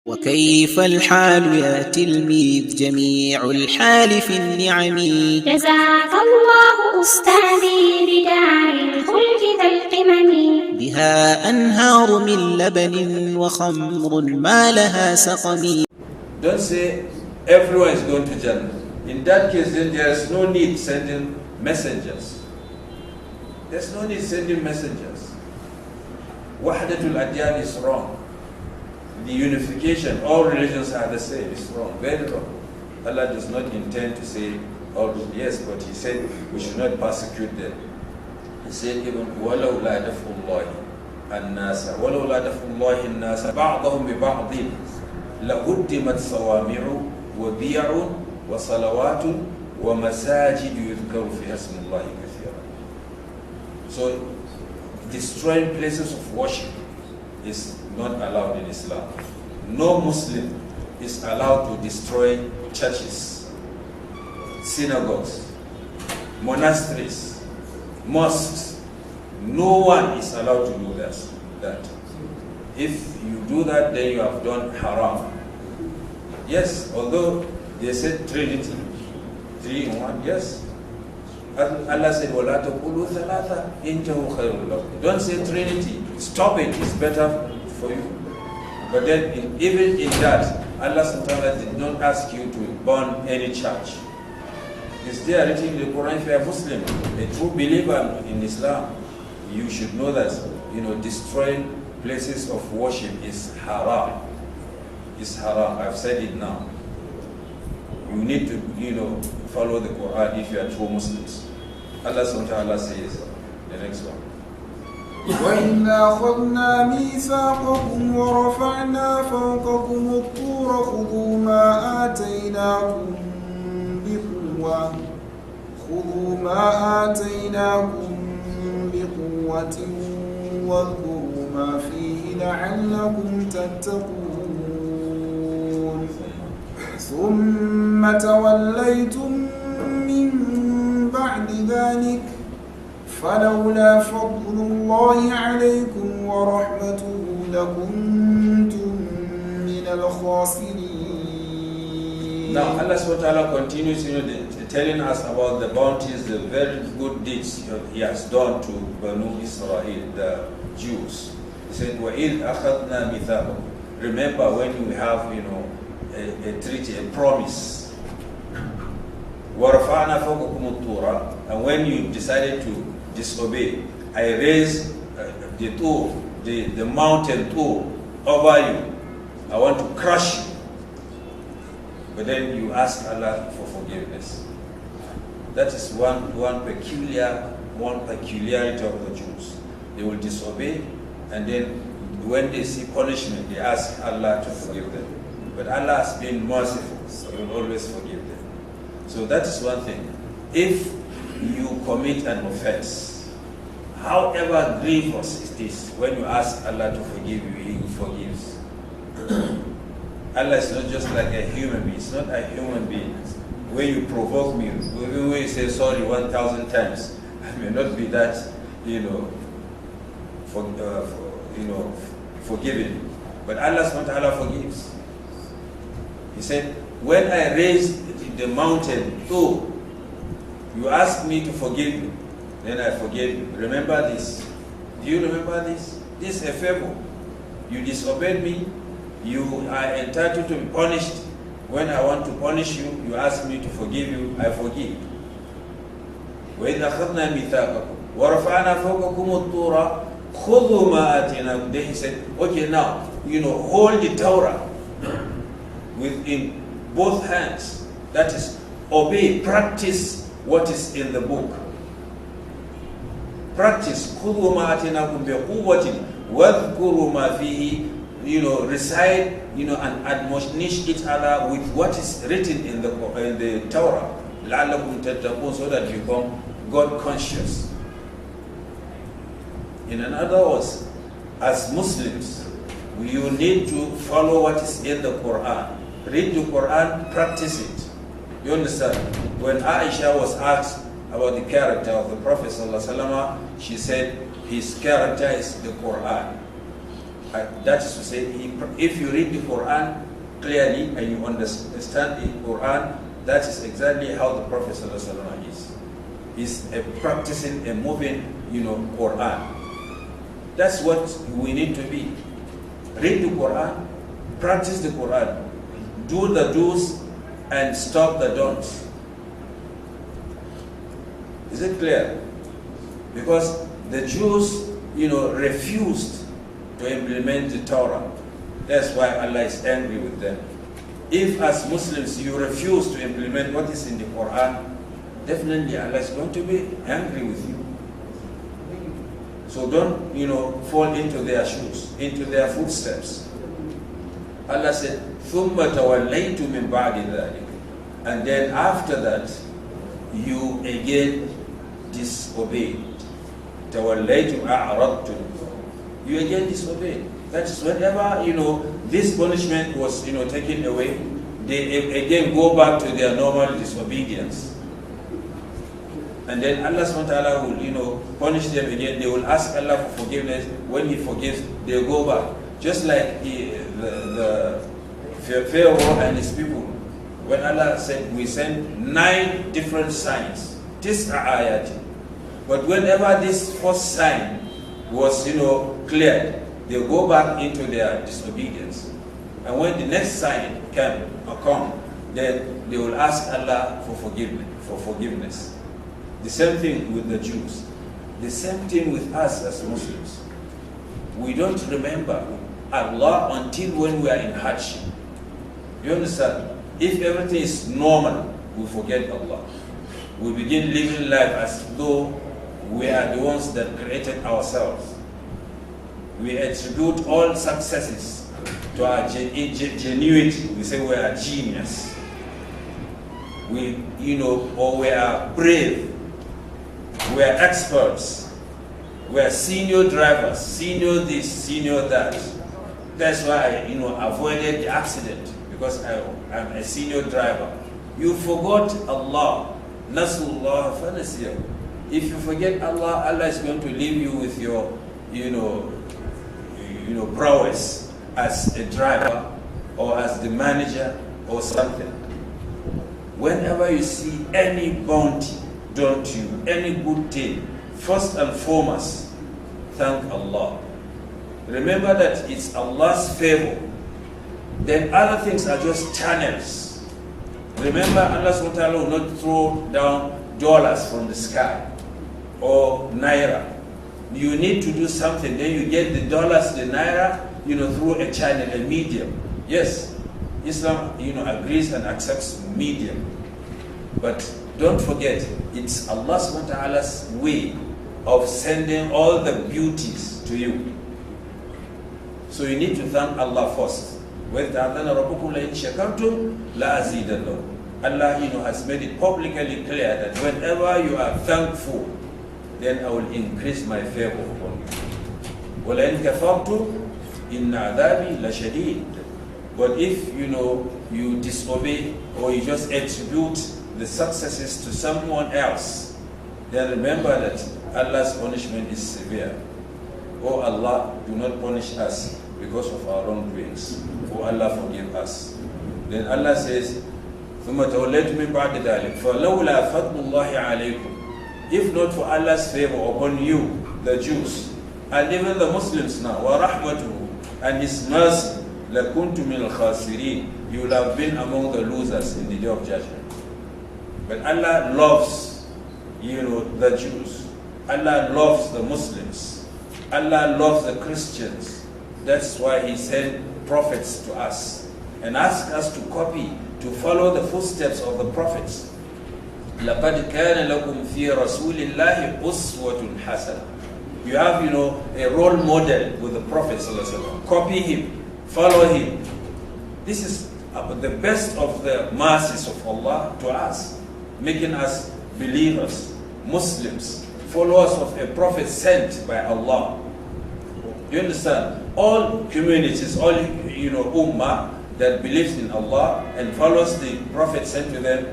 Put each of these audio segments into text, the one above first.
وكيف الحال يا تلميذ جميع الحال في النعم. جزاك الله أستاذي بدار الخلد ذا القمم. بها أنهار من لبن وخمر ما لها سقم. Don't say everyone is going to Jannah. In that case, then there is no need sending messengers. There's no need sending messengers. Wahdatul Adyan is wrong. The unification, all religions are the same, is wrong, very wrong. Allah does not intend to say all, yes, but He said we should not persecute them. He said even وَلَوْ لَا دَفْعُ اللَّهِ النَّاسَ وَلَوْ لَا دَفْعُ اللَّهِ النَّاسَ بَعْضَهُمْ بِبَعْضٍ لَهُدِّمَتْ صَوَامِعُ وَبِيَعٌ وَصَلَوَاتٌ وَمَسَاجِدُ يُذْكَرُ فِيهَا اسْمُ اللَّهِ كَثِيرًا. So destroying places of worship is not allowed in Islam. No Muslim is allowed to destroy churches, synagogues, monasteries, mosques. No one is allowed to do that. If you do that, then you have done haram. Yes, although they said Trinity, 3 in 1, yes. Allah said, وَلَا تَقُولُوا ثَلَاثًا إِنْتَهُ خَيْرٌ لَكُمْ. Don't say Trinity. Stop it. It's better for you. But then, even in that, Allah sometimes did not ask you to burn any church. It's there written in the Quran. If you are a Muslim, a true believer in Islam, you should know that, destroying places of worship is haram. It's haram. I've said it now. You need to, follow the Quran if you are true Muslims. Allah subhanahu wa ta'ala says, the next one. وَإِذَا أَخَذْنَا مِيثَاقَكُمْ وَرَفَعْنَا فَوْقَكُمُ الطُّورَ خُذُوا مَا آتَيْنَاكُمْ بِقُوَّةٍ وَاذْكُرُوا مَا فِيهِ لَعَلَّكُمْ تَتَّقُونَ ثُمَّ تَوَلَّيْتُمْ مِنْ بَعْدِ ذَلِكَ فلولا فضل الله عليكم ورحمته لكنتم من الخاسرين. Now Allah subhanahu wa ta'ala continues telling us about the bounties, the very good deeds He has done to Banu Israel, the Jews. He said, وَإِذْ أَخَذْنَا مِيثَاقَكُمْ. Remember when you have a treaty, a promise. وَرَفَعْنَا فَوْقَكُمُ الطُّورَ. And when you decided to disobey, I raised the mountain Tur over you. I want to crush you. But then you ask Allah for forgiveness. That is one peculiarity of the Jews. They will disobey, and then when they see punishment, they ask Allah to forgive them. But Allah has been merciful, so He will always forgive them. So that is one thing. If you commit an offense, however grievous it is, when you ask Allah to forgive you, He forgives. Allah is not just like a human being. It's not a human being. When you provoke me, when you say sorry 1,000 times, I may not be that, forgiving. But Allah subhanahu wa ta'ala forgives. He said, when I raised the mountain, you asked me to forgive you, then I forgave you. Remember this. Do you remember this? This is a favor. You disobeyed me, you are entitled to be punished. When I want to punish you, you ask me to forgive you, I forgive. وَإِذْ أَخَذْنَا مِيثَاقَكُمْ وَرَفَعْنَا فَوْقَكُمُ الطُّورَ خُذُوا مَا آتَيْنَاكُمْ. Then He said, okay, now, hold the Torah in both hands. That is, obey, practice what is in the book. Practice. خُذُوا مَا آتَيْنَاكُمْ بِقُوَّةٍ وَاذْكُرُوا مَا فِيهِ. Recite, and admonish each other with what is written in the Torah. لَعَلَّكُمْ تَتَّقُونَ, so that you become God conscious. In other words, as Muslims, you need to follow what is in the Quran. Read the Quran, practice it. You understand? When Aisha was asked about the character of the Prophet ﷺ, she said his character is the Quran. That is to say, if you read the Quran clearly and you understand the Quran, that is exactly how the Prophet ﷺ is. He's practicing a moving, Quran. That's what we need to be. Read the Quran, practice the Quran, do the do's and stop the don'ts. Is it clear? Because the Jews, refused to implement the Torah. That's why Allah is angry with them. If as Muslims you refuse to implement what is in the Quran, definitely Allah is going to be angry with you. So don't, fall into their shoes, into their footsteps. Allah said, ثُمَّ تَوَلَّيْتُ مِنْ بَعْدِ ذَلِكَ. And then after that, you again disobeyed. تَوَلَّيْتُمْ أَعْرَضْتُمْ. You again disobeyed. That is whenever, this punishment was, taken away, they again go back to their normal disobedience. And then Allah SWT will, punish them again. They will ask Allah for forgiveness. When He forgives, they go back. Just like the Pharaoh and his people. When Allah said, we sent 9 different signs. Tis'a ayati. But whenever this first sign was, cleared, they go back into their disobedience. And when the next sign come, then they will ask Allah for forgiveness. The same thing with the Jews. The same thing with us as Muslims. We don't remember Allah until when we are in hardship. You understand? If everything is normal, we forget Allah. We begin living life as though we are the ones that created ourselves. We attribute all successes to our genuity. We say we are genius. Or we are brave. We are experts. We are senior drivers, senior this, senior that. That's why I, avoided the accident, because I'm a senior driver. You forgot Allah. Nasullah fanasiyah. If you forget Allah, Allah is going to leave you with your, prowess as a driver or as the manager or something. Whenever you see any bounty done to you, any good thing, first and foremost, thank Allah. Remember that it's Allah's favor. Then other things are just channels. Remember, Allah SWT will not throw down dollars from the sky or naira. You need to do something, then you get the dollars, the naira, through a channel, a medium. Yes, Islam, agrees and accepts medium. But don't forget, it's Allah SWT's way of sending all the beauties to you. So you need to thank Allah first. Allah has made it publicly clear that whenever you are thankful, then I will increase my favor upon you. وَلَئِنْ كَفَرْتُ إِنَّ عَذَابِي لَشَدِيدٌ. But if you disobey or you just attribute the successes to someone else, then remember that Allah's punishment is severe. Oh Allah, do not punish us because of our wrongdoings. Oh Allah, forgive us. Then Allah says, ثُمَّ تَوَلَّيْتُ مِنْ بَعْدِ ذَلِكَ فَلَوْلَا فَضْلُ اللَّهِ عَلَيْكُمْ. If not for Allah's favor upon you, the Jews, and even the Muslims now, وَرَحْمَتُهُ, and His mercy, لَكُنْتُ مِنَ الْخَاسِرِينَ, you will have been among the losers in the day of judgment. But Allah loves, the Jews. Allah loves the Muslims. Allah loves the Christians. That's why He sent prophets to us and asked us to copy, to follow the footsteps of the prophets. لَقَدْ كَانَ لَكُمْ فِي رَسُولِ اللَّهِ أُسْوَةٌ حَسَنَةٌ. You have, a role model with the Prophet ﷺ. Copy him, follow him. This is the best of the mercies of Allah to us, making us believers, Muslims, followers of a prophet sent by Allah. You understand? All communities, all ummah that believes in Allah and follows the prophet sent to them,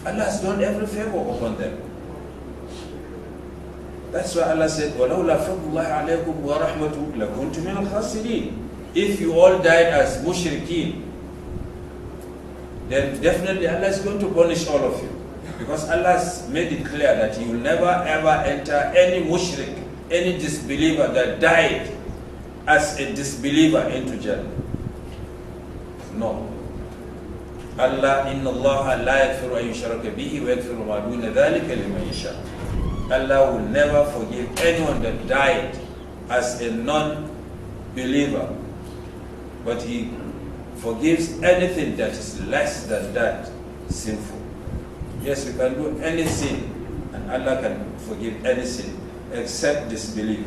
Allah has done every favor upon them. That's why Allah said, وَلَوْلَا فَضْلُ اللَّهِ عَلَيْكُمْ وَرَحْمَتُهُ لَكُنْتُم مِّنَ الْخَاسِرِينَ. If you all died as mushrikeen, then definitely Allah is going to punish all of you. Because Allah has made it clear that He will never ever enter any mushrik, any disbeliever that died as a disbeliever into Jannah. No. Allah, inna Allah la yaghfiru an yushraka bihi wa yaghfiru ma duna dhalika liman yasha. Allah will never forgive anyone that died as a non-believer, but He forgives anything that is less than that sinful. Yes, we can do any sin, and Allah can forgive any sin, except disbelief.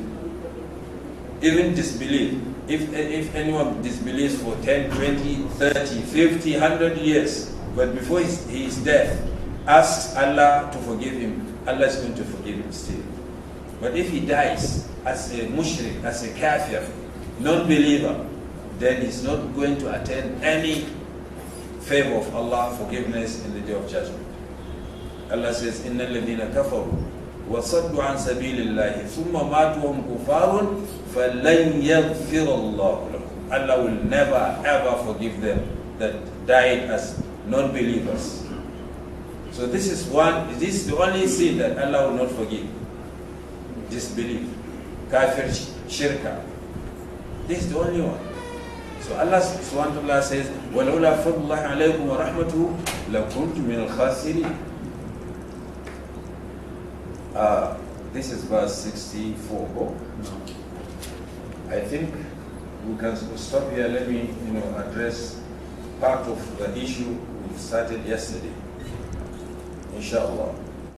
Even disbelief. If anyone disbelieves for 10, 20, 30, 50, 100 years, but before his death, asks Allah to forgive him, Allah is going to forgive him still. But if he dies as a mushrik, as a kafir, non-believer, then he's not going to attain any favor of Allah, forgiveness in the day of judgment. Allah says, إِنَّ الَّذِينَ كَفَرُوا وَصَدُّوا عَنْ سَبِيلِ اللَّهِ ثُمَّ مَاتُوا وَهُمْ كُفَارٌ فَلَنْ يَغْفِرَ اللَّهُ لَهُمْ. Allah will never ever forgive them that died as non-believers. So this is the only sin that Allah will not forgive. Disbelief, kafir, shirka. This is the only one. So Allah subhanahu wa ta'ala says, وَلَوْلَا فَضْلُ اللَّهِ عَلَيْكُمْ وَرَحْمَتُهُ لَكُنْتُم مِّنَ الْخَاسِرِينَ. This is verse 64. Oh, I think we can stop here. Let me address part of the issue we started yesterday. Inshallah.